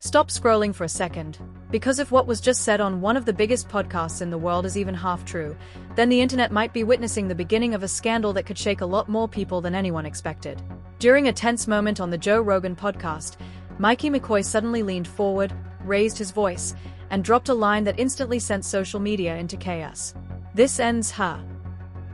Stop scrolling for a second. Because if what was just said on one of the biggest podcasts in the world is even half true, then the internet might be witnessing the beginning of a scandal that could shake a lot more people than anyone expected. During a tense moment on the Joe Rogan podcast, Mikey McCoy suddenly leaned forward, raised his voice, and dropped a line that instantly sent social media into chaos. "This ends her."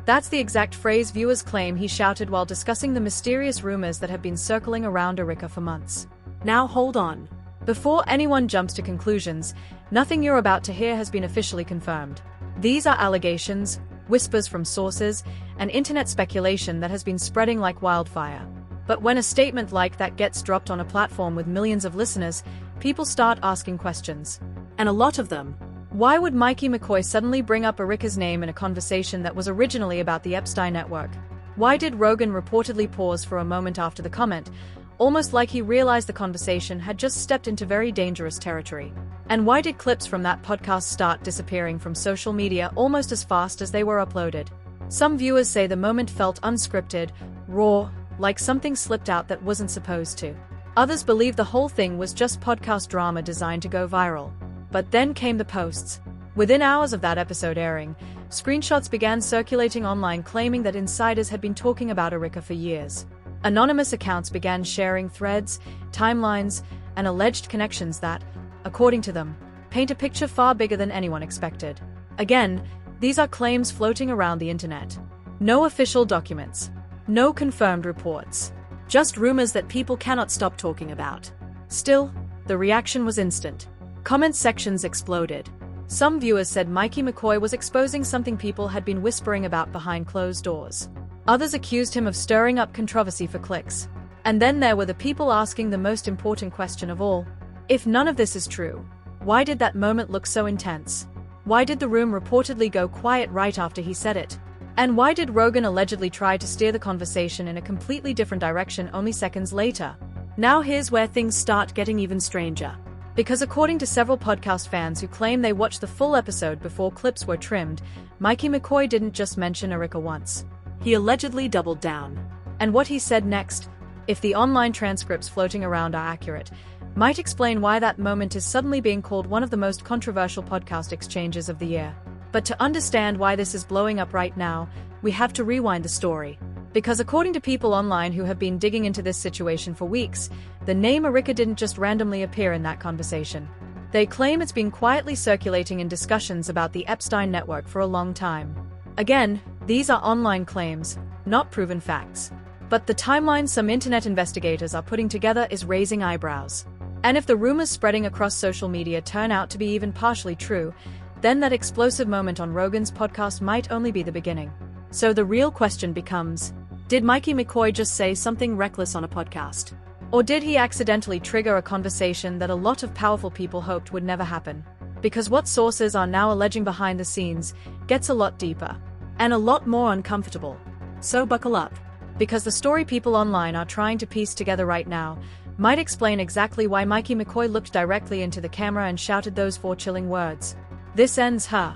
That's the exact phrase viewers claim he shouted while discussing the mysterious rumors that have been circling around Erika for months. Now hold on. Before anyone jumps to conclusions, nothing you're about to hear has been officially confirmed. These are allegations, whispers from sources, and internet speculation that has been spreading like wildfire. But when a statement like that gets dropped on a platform with millions of listeners, people start asking questions. And a lot of them. Why would Mikey McCoy suddenly bring up Erika's name in a conversation that was originally about the Epstein network? Why did Rogan reportedly pause for a moment after the comment, almost like he realized the conversation had just stepped into very dangerous territory? And why did clips from that podcast start disappearing from social media almost as fast as they were uploaded? Some viewers say the moment felt unscripted, raw, like something slipped out that wasn't supposed to. Others believe the whole thing was just podcast drama designed to go viral. But then came the posts. Within hours of that episode airing, screenshots began circulating online claiming that insiders had been talking about Erika for years. Anonymous accounts began sharing threads, timelines, and alleged connections that, according to them, paint a picture far bigger than anyone expected. Again, these are claims floating around the internet. No official documents. No confirmed reports. Just rumors that people cannot stop talking about. Still, the reaction was instant. Comment sections exploded. Some viewers said Mikey McCoy was exposing something people had been whispering about behind closed doors. Others accused him of stirring up controversy for clicks. And then there were the people asking the most important question of all. If none of this is true, why did that moment look so intense? Why did the room reportedly go quiet right after he said it? And why did Rogan allegedly try to steer the conversation in a completely different direction only seconds later? Now here's where things start getting even stranger. Because according to several podcast fans who claim they watched the full episode before clips were trimmed, Mikey McCoy didn't just mention Erika once. He allegedly doubled down. And what he said next, if the online transcripts floating around are accurate, might explain why that moment is suddenly being called one of the most controversial podcast exchanges of the year. But to understand why this is blowing up right now, we have to rewind the story. Because according to people online who have been digging into this situation for weeks, the name Erika didn't just randomly appear in that conversation. They claim it's been quietly circulating in discussions about the Epstein network for a long time. Again, these are online claims, not proven facts. But the timeline some internet investigators are putting together is raising eyebrows. And if the rumors spreading across social media turn out to be even partially true, then that explosive moment on Rogan's podcast might only be the beginning. So the real question becomes, did Mikey McCoy just say something reckless on a podcast? Or did he accidentally trigger a conversation that a lot of powerful people hoped would never happen? Because what sources are now alleging behind the scenes gets a lot deeper. And a lot more uncomfortable. So buckle up. Because the story people online are trying to piece together right now might explain exactly why Mikey McCoy looked directly into the camera and shouted those 4 chilling words. "This ends her."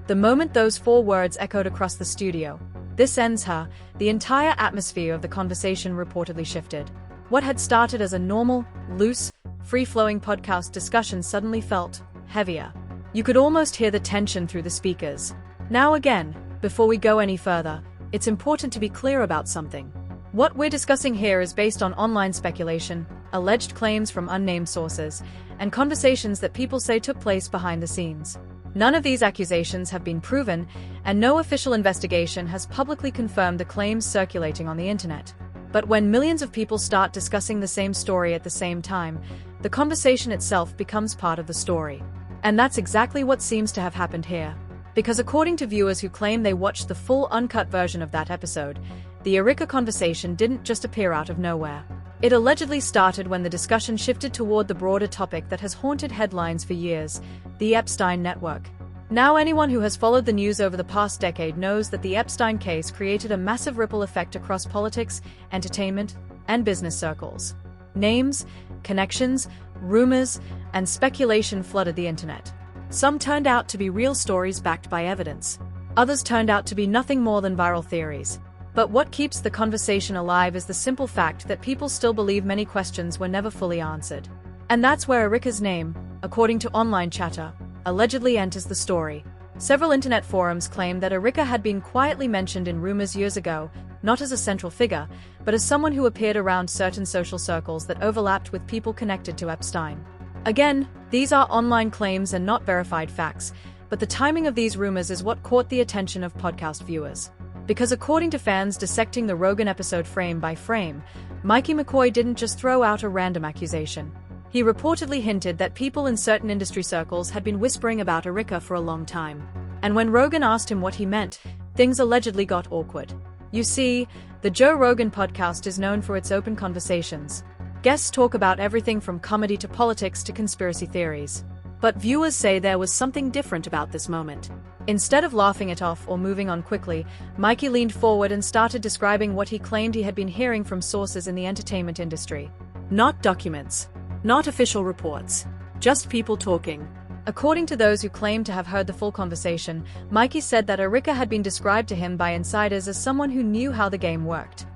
The moment those 4 words echoed across the studio, "This ends her," the entire atmosphere of the conversation reportedly shifted. What had started as a normal, loose, free-flowing podcast discussion suddenly felt heavier. You could almost hear the tension through the speakers. Now again, before we go any further, it's important to be clear about something. What we're discussing here is based on online speculation, alleged claims from unnamed sources, and conversations that people say took place behind the scenes. None of these accusations have been proven, and no official investigation has publicly confirmed the claims circulating on the internet. But when millions of people start discussing the same story at the same time, the conversation itself becomes part of the story. And that's exactly what seems to have happened here. Because according to viewers who claim they watched the full uncut version of that episode, the Erika conversation didn't just appear out of nowhere. It allegedly started when the discussion shifted toward the broader topic that has haunted headlines for years, the Epstein network. Now anyone who has followed the news over the past decade knows that the Epstein case created a massive ripple effect across politics, entertainment, and business circles. Names, connections, rumors, and speculation flooded the internet. Some turned out to be real stories backed by evidence. Others turned out to be nothing more than viral theories. But what keeps the conversation alive is the simple fact that people still believe many questions were never fully answered. And that's where Erika's name, according to online chatter, allegedly enters the story. Several internet forums claim that Erika had been quietly mentioned in rumors years ago, not as a central figure, but as someone who appeared around certain social circles that overlapped with people connected to Epstein. Again, these are online claims and not verified facts, but the timing of these rumors is what caught the attention of podcast viewers. Because according to fans dissecting the Rogan episode frame by frame, Mikey McCoy didn't just throw out a random accusation. He reportedly hinted that people in certain industry circles had been whispering about Erika for a long time. And when Rogan asked him what he meant, things allegedly got awkward. You see, the Joe Rogan podcast is known for its open conversations. Guests talk about everything from comedy to politics to conspiracy theories. But viewers say there was something different about this moment. Instead of laughing it off or moving on quickly, Mikey leaned forward and started describing what he claimed he had been hearing from sources in the entertainment industry. Not documents. Not official reports. Just people talking. According to those who claimed to have heard the full conversation, Mikey said that Erika had been described to him by insiders as someone who knew how the game worked.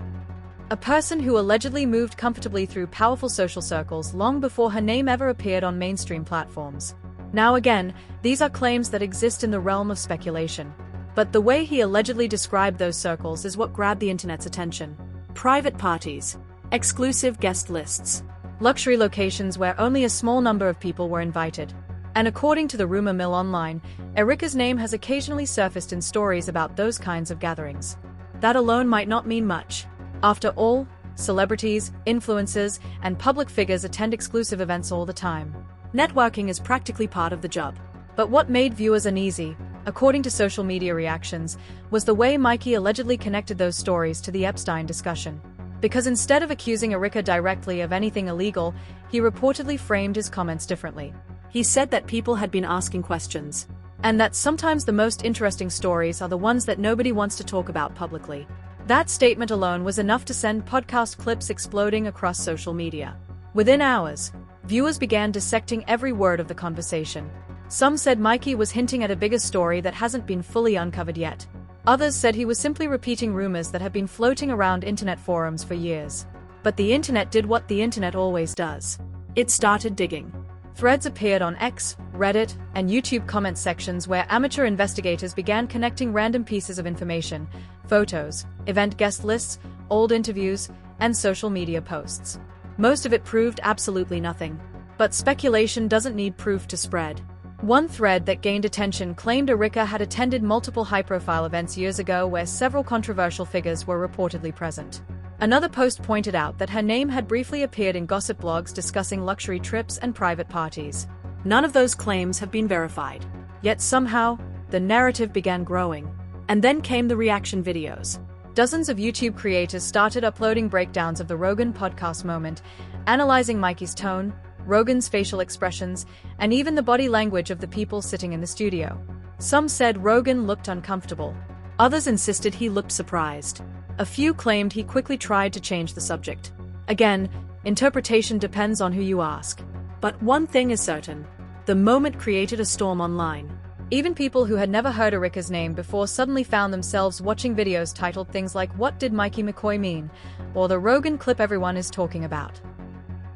A person who allegedly moved comfortably through powerful social circles long before her name ever appeared on mainstream platforms. Now again, these are claims that exist in the realm of speculation. But the way he allegedly described those circles is what grabbed the internet's attention. Private parties. Exclusive guest lists. Luxury locations where only a small number of people were invited. And according to the rumor mill online, Erika's name has occasionally surfaced in stories about those kinds of gatherings. That alone might not mean much. After all, celebrities, influencers, and public figures attend exclusive events all the time. Networking is practically part of the job. But what made viewers uneasy, according to social media reactions, was the way Mikey allegedly connected those stories to the Epstein discussion. Because instead of accusing Erika directly of anything illegal, he reportedly framed his comments differently. He said that people had been asking questions. And that sometimes the most interesting stories are the ones that nobody wants to talk about publicly. That statement alone was enough to send podcast clips exploding across social media. Within hours, viewers began dissecting every word of the conversation. Some said Mikey was hinting at a bigger story that hasn't been fully uncovered yet. Others said he was simply repeating rumors that have been floating around internet forums for years. But the internet did what the internet always does. It started digging. Threads appeared on X, Reddit, and YouTube comment sections where amateur investigators began connecting random pieces of information, photos, event guest lists, old interviews, and social media posts. Most of it proved absolutely nothing. But speculation doesn't need proof to spread. One thread that gained attention claimed Erika had attended multiple high-profile events years ago where several controversial figures were reportedly present. Another post pointed out that her name had briefly appeared in gossip blogs discussing luxury trips and private parties. None of those claims have been verified. Yet somehow, the narrative began growing. And then came the reaction videos. Dozens of YouTube creators started uploading breakdowns of the Rogan podcast moment, analyzing Mikey's tone, Rogan's facial expressions, and even the body language of the people sitting in the studio. Some said Rogan looked uncomfortable. Others insisted he looked surprised. A few claimed he quickly tried to change the subject. Again, interpretation depends on who you ask. But one thing is certain. The moment created a storm online. Even people who had never heard Erika's name before suddenly found themselves watching videos titled things like "What did Mikey McCoy mean?" or "The Rogan clip everyone is talking about."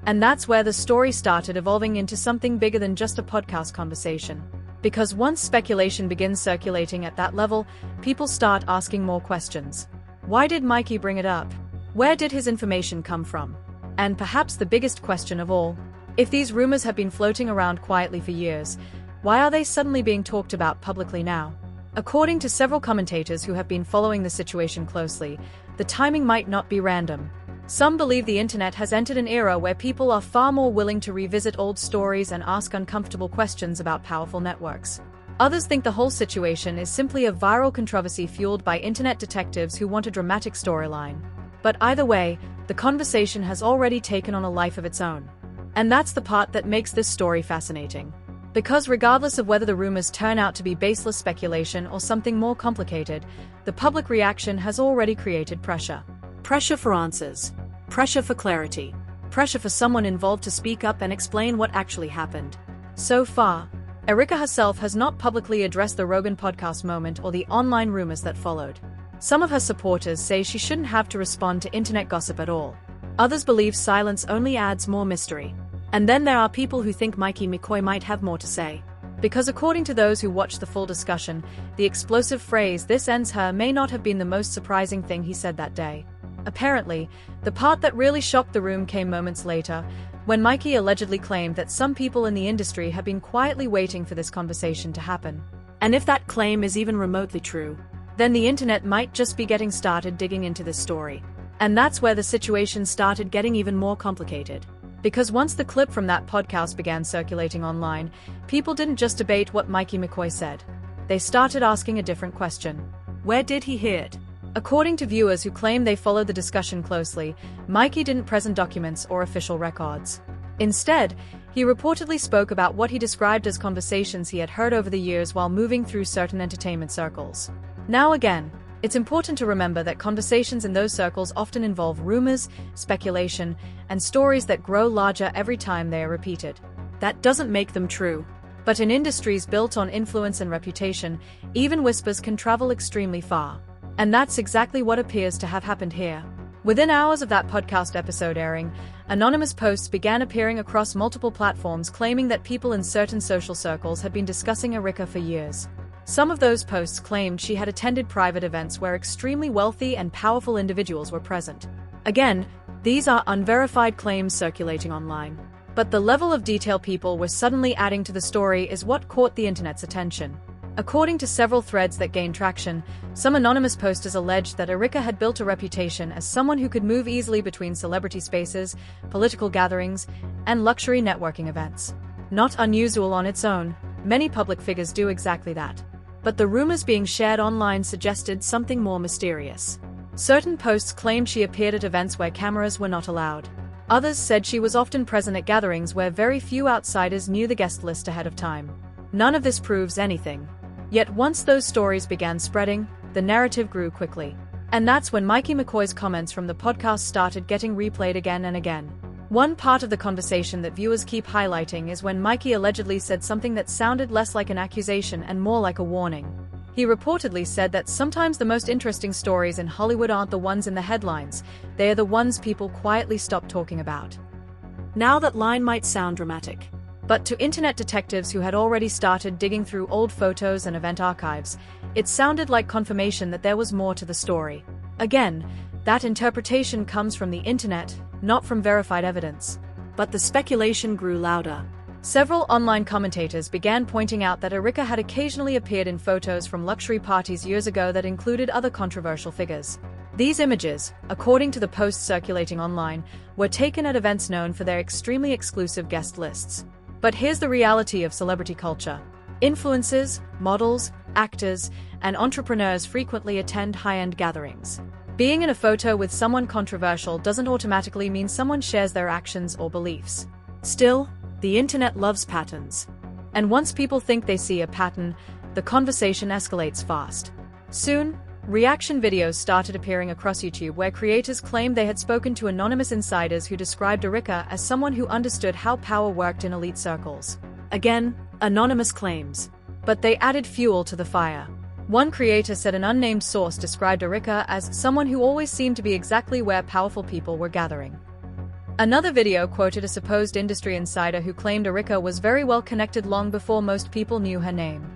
And that's where the story started evolving into something bigger than just a podcast conversation. Because once speculation begins circulating at that level, people start asking more questions. Why did Mikey bring it up? Where did his information come from? And perhaps the biggest question of all, if these rumors have been floating around quietly for years, why are they suddenly being talked about publicly now? According to several commentators who have been following the situation closely, the timing might not be random. Some believe the internet has entered an era where people are far more willing to revisit old stories and ask uncomfortable questions about powerful networks. Others think the whole situation is simply a viral controversy fueled by internet detectives who want a dramatic storyline. But either way, the conversation has already taken on a life of its own. And that's the part that makes this story fascinating. Because regardless of whether the rumors turn out to be baseless speculation or something more complicated, the public reaction has already created pressure. Pressure for answers. Pressure for clarity. Pressure for someone involved to speak up and explain what actually happened. So far, Erika herself has not publicly addressed the Rogan podcast moment or the online rumors that followed. Some of her supporters say she shouldn't have to respond to internet gossip at all. Others believe silence only adds more mystery. And then there are people who think Mikey McCoy might have more to say. Because according to those who watched the full discussion, the explosive phrase "this ends her" may not have been the most surprising thing he said that day. Apparently, the part that really shocked the room came moments later, when Mikey allegedly claimed that some people in the industry have been quietly waiting for this conversation to happen. And if that claim is even remotely true, then the internet might just be getting started digging into this story. And that's where the situation started getting even more complicated. Because once the clip from that podcast began circulating online, people didn't just debate what Mikey McCoy said. They started asking a different question. Where did he hear it? According to viewers who claim they followed the discussion closely, Mikey didn't present documents or official records. Instead, he reportedly spoke about what he described as conversations he had heard over the years while moving through certain entertainment circles. Now again, it's important to remember that conversations in those circles often involve rumors, speculation, and stories that grow larger every time they are repeated. That doesn't make them true. But in industries built on influence and reputation, even whispers can travel extremely far. And that's exactly what appears to have happened here. Within hours of that podcast episode airing, anonymous posts began appearing across multiple platforms claiming that people in certain social circles had been discussing Erika for years. Some of those posts claimed she had attended private events where extremely wealthy and powerful individuals were present. Again, these are unverified claims circulating online. But the level of detail people were suddenly adding to the story is what caught the internet's attention. According to several threads that gained traction, some anonymous posters alleged that Erika had built a reputation as someone who could move easily between celebrity spaces, political gatherings, and luxury networking events. Not unusual on its own, many public figures do exactly that. But the rumors being shared online suggested something more mysterious. Certain posts claimed she appeared at events where cameras were not allowed. Others said she was often present at gatherings where very few outsiders knew the guest list ahead of time. None of this proves anything. Yet once those stories began spreading, the narrative grew quickly. And that's when Mikey McCoy's comments from the podcast started getting replayed again and again. One part of the conversation that viewers keep highlighting is when Mikey allegedly said something that sounded less like an accusation and more like a warning. He reportedly said that sometimes the most interesting stories in Hollywood aren't the ones in the headlines, they are the ones people quietly stop talking about. Now that line might sound dramatic. But to internet detectives who had already started digging through old photos and event archives, it sounded like confirmation that there was more to the story. Again, that interpretation comes from the internet, not from verified evidence. But the speculation grew louder. Several online commentators began pointing out that Erika had occasionally appeared in photos from luxury parties years ago that included other controversial figures. These images, according to the posts circulating online, were taken at events known for their extremely exclusive guest lists. But here's the reality of celebrity culture. Influencers, models, actors, and entrepreneurs frequently attend high-end gatherings. Being in a photo with someone controversial doesn't automatically mean someone shares their actions or beliefs. Still, the internet loves patterns. And once people think they see a pattern, the conversation escalates fast. Soon, reaction videos started appearing across YouTube where creators claimed they had spoken to anonymous insiders who described Erika as someone who understood how power worked in elite circles. Again, anonymous claims. But they added fuel to the fire. One creator said an unnamed source described Erika as someone who always seemed to be exactly where powerful people were gathering. Another video quoted a supposed industry insider who claimed Erika was very well connected long before most people knew her name.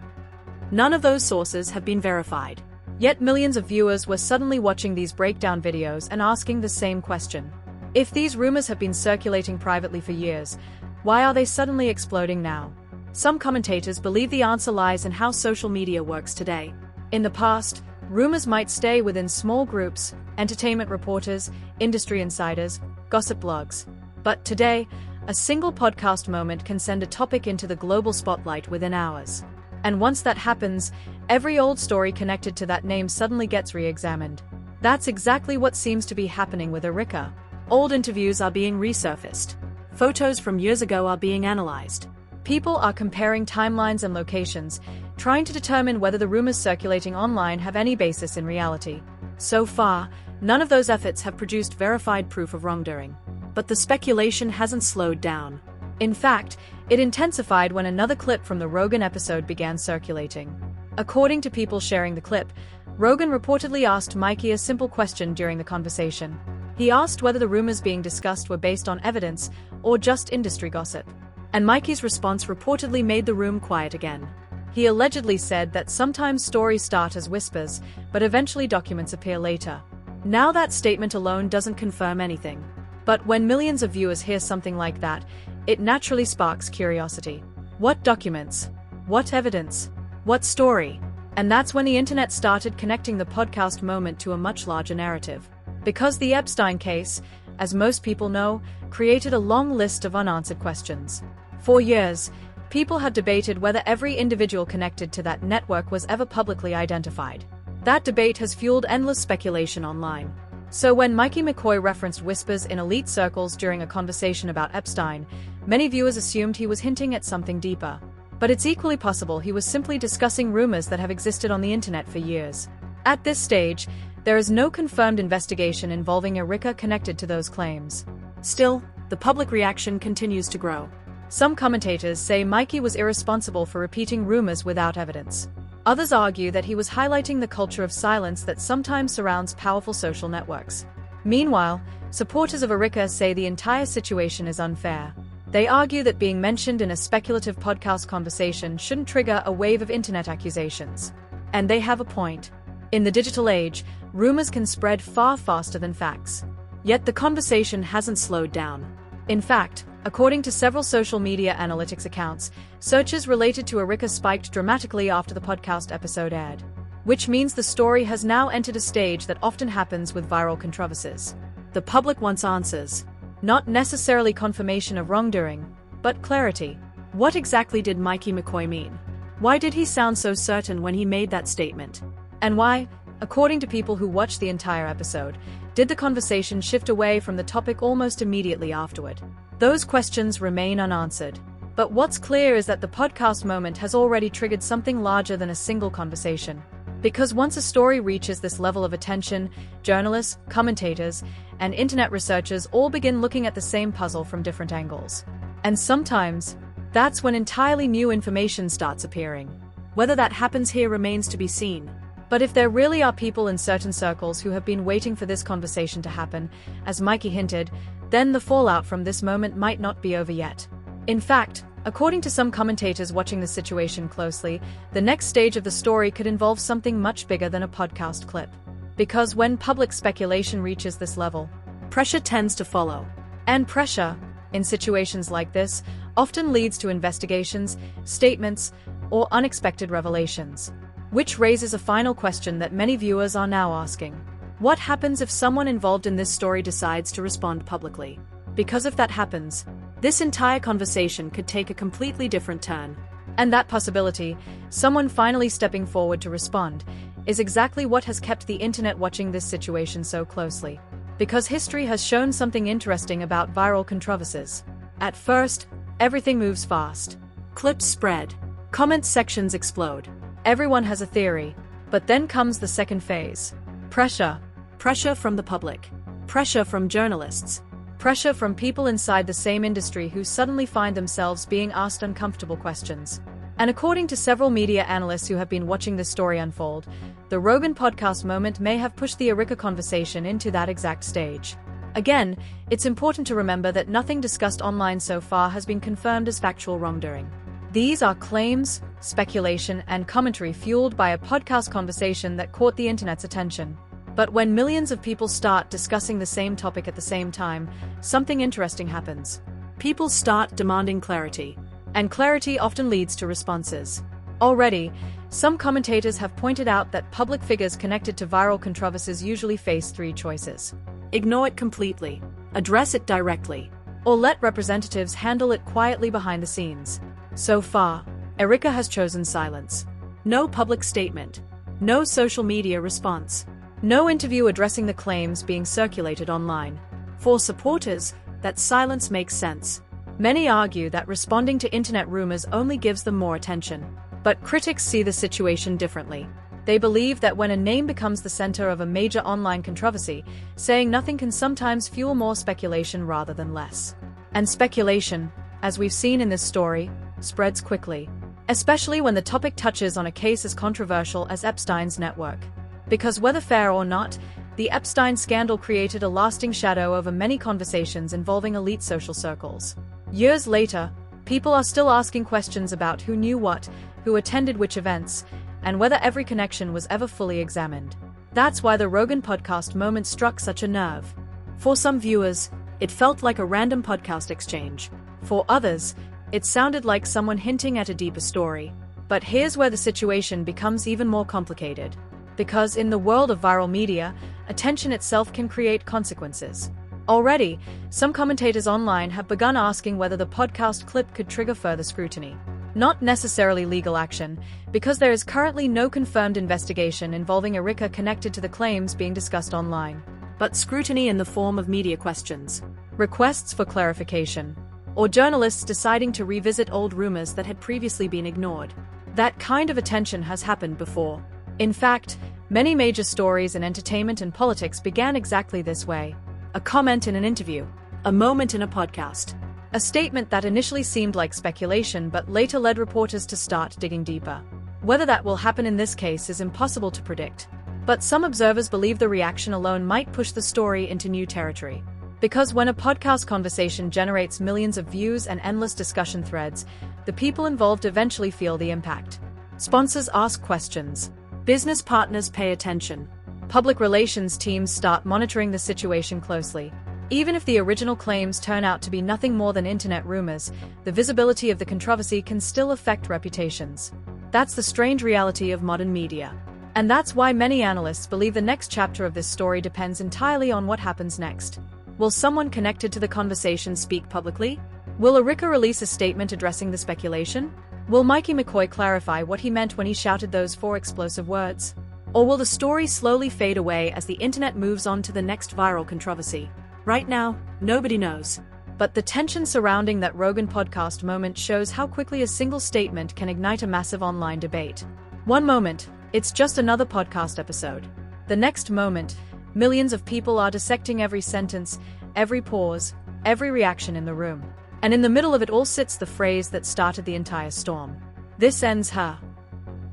None of those sources have been verified. Yet millions of viewers were suddenly watching these breakdown videos and asking the same question. If these rumors have been circulating privately for years, why are they suddenly exploding now? Some commentators believe the answer lies in how social media works today. In the past, rumors might stay within small groups, entertainment reporters, industry insiders, gossip blogs. But today, a single podcast moment can send a topic into the global spotlight within hours. And once that happens, every old story connected to that name suddenly gets re-examined. That's exactly what seems to be happening with Erika. Old interviews are being resurfaced. Photos from years ago are being analyzed. People are comparing timelines and locations, trying to determine whether the rumors circulating online have any basis in reality. So far, none of those efforts have produced verified proof of wrongdoing. But the speculation hasn't slowed down. In fact, it intensified when another clip from the Rogan episode began circulating. According to people sharing the clip, Rogan reportedly asked Mikey a simple question during the conversation. He asked whether the rumors being discussed were based on evidence or just industry gossip. And Mikey's response reportedly made the room quiet again. He allegedly said that sometimes stories start as whispers, but eventually documents appear later. Now that statement alone doesn't confirm anything. But when millions of viewers hear something like that, it naturally sparks curiosity. What documents? What evidence? What story? And that's when the internet started connecting the podcast moment to a much larger narrative. Because the Epstein case, as most people know, created a long list of unanswered questions. For years, people had debated whether every individual connected to that network was ever publicly identified. That debate has fueled endless speculation online. So when Mikey McCoy referenced whispers in elite circles during a conversation about Epstein, many viewers assumed he was hinting at something deeper. But it's equally possible he was simply discussing rumors that have existed on the internet for years. At this stage, there is no confirmed investigation involving Erika connected to those claims. Still, the public reaction continues to grow. Some commentators say Mikey was irresponsible for repeating rumors without evidence. Others argue that he was highlighting the culture of silence that sometimes surrounds powerful social networks. Meanwhile, supporters of Erika say the entire situation is unfair. They argue that being mentioned in a speculative podcast conversation shouldn't trigger a wave of internet accusations. And they have a point. In the digital age, rumors can spread far faster than facts. Yet the conversation hasn't slowed down. In fact, according to several social media analytics accounts, searches related to Erika spiked dramatically after the podcast episode aired. Which means the story has now entered a stage that often happens with viral controversies. The public wants answers. Not necessarily confirmation of wrongdoing, but clarity. What exactly did Mikey McCoy mean? Why did he sound so certain when he made that statement? And why, according to people who watched the entire episode, did the conversation shift away from the topic almost immediately afterward? Those questions remain unanswered. But what's clear is that the podcast moment has already triggered something larger than a single conversation. Because once a story reaches this level of attention, journalists, commentators, and internet researchers all begin looking at the same puzzle from different angles. And sometimes, that's when entirely new information starts appearing. Whether that happens here remains to be seen. But if there really are people in certain circles who have been waiting for this conversation to happen, as Mikey hinted, then the fallout from this moment might not be over yet. In fact, according to some commentators watching the situation closely, the next stage of the story could involve something much bigger than a podcast clip. Because when public speculation reaches this level, pressure tends to follow. And pressure, in situations like this, often leads to investigations, statements, or unexpected revelations. Which raises a final question that many viewers are now asking. What happens if someone involved in this story decides to respond publicly? Because if that happens, this entire conversation could take a completely different turn. And that possibility, someone finally stepping forward to respond, is exactly what has kept the internet watching this situation so closely. Because history has shown something interesting about viral controversies. At first, everything moves fast. Clips spread. Comment sections explode. Everyone has a theory. But then comes the second phase. Pressure. Pressure from the public. Pressure from journalists. Pressure from people inside the same industry who suddenly find themselves being asked uncomfortable questions. And according to several media analysts who have been watching this story unfold, the Rogan podcast moment may have pushed the Erika conversation into that exact stage. Again, it's important to remember that nothing discussed online so far has been confirmed as factual wrongdoing. These are claims, speculation, and commentary fueled by a podcast conversation that caught the internet's attention. But when millions of people start discussing the same topic at the same time, something interesting happens. People start demanding clarity. And clarity often leads to responses. Already, some commentators have pointed out that public figures connected to viral controversies usually face three choices. Ignore it completely, address it directly, or let representatives handle it quietly behind the scenes. So far, Erika has chosen silence. No public statement. No social media response. No interview addressing the claims being circulated online. For supporters, that silence makes sense. Many argue that responding to internet rumors only gives them more attention. But critics see the situation differently. They believe that when a name becomes the center of a major online controversy, saying nothing can sometimes fuel more speculation rather than less. And speculation, as we've seen in this story, spreads quickly, especially when the topic touches on a case as controversial as Epstein's network. Because whether fair or not, The Epstein scandal created a lasting shadow over many conversations involving elite social circles. Years later, people are still asking questions about who knew what, who attended which events, and whether every connection was ever fully examined. That's why the Rogan podcast moment struck such a nerve. For some viewers, it felt like a random podcast exchange. For others, it sounded like someone hinting at a deeper story. But here's where the situation becomes even more complicated. Because in the world of viral media, attention itself can create consequences. Already, some commentators online have begun asking whether the podcast clip could trigger further scrutiny. Not necessarily legal action, because there is currently no confirmed investigation involving Erika connected to the claims being discussed online. But scrutiny in the form of media questions, requests for clarification, or journalists deciding to revisit old rumors that had previously been ignored. That kind of attention has happened before. In fact, many major stories in entertainment and politics began exactly this way. A comment in an interview, a moment in a podcast, a statement that initially seemed like speculation but later led reporters to start digging deeper. Whether that will happen in this case is impossible to predict. But some observers believe the reaction alone might push the story into new territory. Because when a podcast conversation generates millions of views and endless discussion threads, the people involved eventually feel the impact. Sponsors ask questions. Business partners pay attention. Public relations teams start monitoring the situation closely. Even if the original claims turn out to be nothing more than internet rumors, the visibility of the controversy can still affect reputations. That's the strange reality of modern media. And that's why many analysts believe the next chapter of this story depends entirely on what happens next. Will someone connected to the conversation speak publicly? Will Erika release a statement addressing the speculation? Will Mikey McCoy clarify what he meant when he shouted those 4 explosive words? Or will the story slowly fade away as the internet moves on to the next viral controversy? Right now, nobody knows. But the tension surrounding that Rogan podcast moment shows how quickly a single statement can ignite a massive online debate. One moment, it's just another podcast episode. The next moment, millions of people are dissecting every sentence, every pause, every reaction in the room. And in the middle of it all sits the phrase that started the entire storm. This ends her.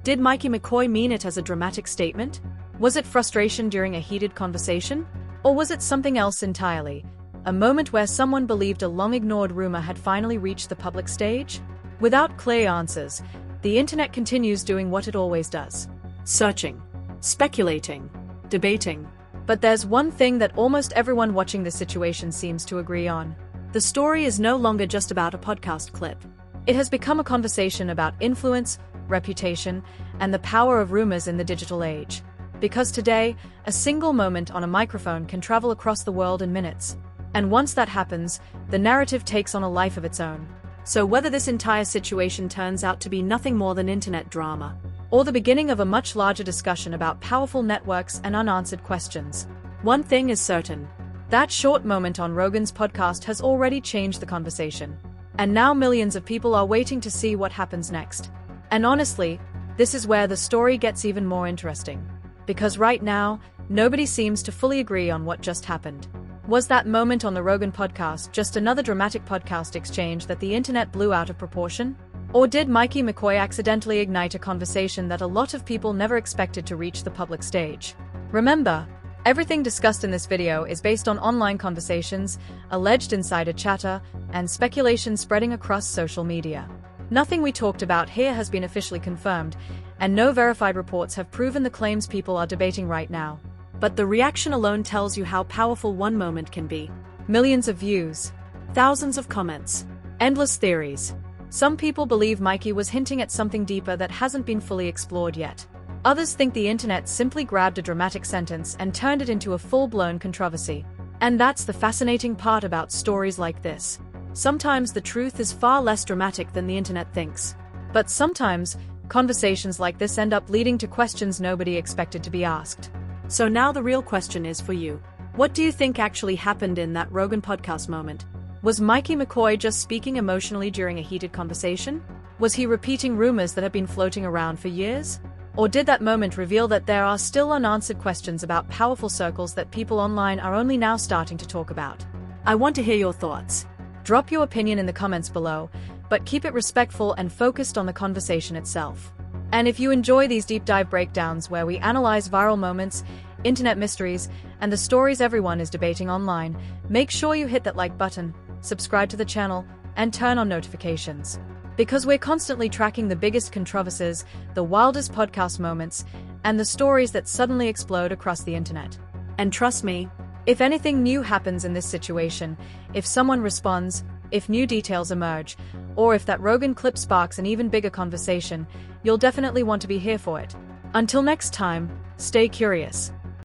Did Mikey McCoy mean it as a dramatic statement? Was it frustration during a heated conversation? Or was it something else entirely? A moment where someone believed a long-ignored rumor had finally reached the public stage? Without clear answers, the internet continues doing what it always does. Searching, speculating, debating. But there's one thing that almost everyone watching this situation seems to agree on. The story is no longer just about a podcast clip. It has become a conversation about influence, reputation, and the power of rumors in the digital age. Because today, a single moment on a microphone can travel across the world in minutes. And once that happens, the narrative takes on a life of its own. So whether this entire situation turns out to be nothing more than internet drama, or the beginning of a much larger discussion about powerful networks and unanswered questions, one thing is certain. That short moment on Rogan's podcast has already changed the conversation. And now millions of people are waiting to see what happens next. And honestly, this is where the story gets even more interesting. Because right now, nobody seems to fully agree on what just happened. Was that moment on the Rogan podcast just another dramatic podcast exchange that the internet blew out of proportion? Or did Mikey McCoy accidentally ignite a conversation that a lot of people never expected to reach the public stage? Remember, everything discussed in this video is based on online conversations, alleged insider chatter, and speculation spreading across social media. Nothing we talked about here has been officially confirmed, and no verified reports have proven the claims people are debating right now. But the reaction alone tells you how powerful one moment can be. Millions of views, thousands of comments, endless theories. Some people believe Mikey was hinting at something deeper that hasn't been fully explored yet. Others think the internet simply grabbed a dramatic sentence and turned it into a full-blown controversy. And that's the fascinating part about stories like this. Sometimes the truth is far less dramatic than the internet thinks. But sometimes, conversations like this end up leading to questions nobody expected to be asked. So now the real question is for you. What do you think actually happened in that Rogan podcast moment? Was Mikey McCoy just speaking emotionally during a heated conversation? Was he repeating rumors that have been floating around for years? Or did that moment reveal that there are still unanswered questions about powerful circles that people online are only now starting to talk about? I want to hear your thoughts. Drop your opinion in the comments below, but keep it respectful and focused on the conversation itself. And if you enjoy these deep dive breakdowns where we analyze viral moments, internet mysteries, and the stories everyone is debating online, make sure you hit that like button, subscribe to the channel, and turn on notifications. Because we're constantly tracking the biggest controversies, the wildest podcast moments, and the stories that suddenly explode across the internet. And trust me, if anything new happens in this situation, if someone responds, if new details emerge, or if that Rogan clip sparks an even bigger conversation, you'll definitely want to be here for it. Until next time, stay curious.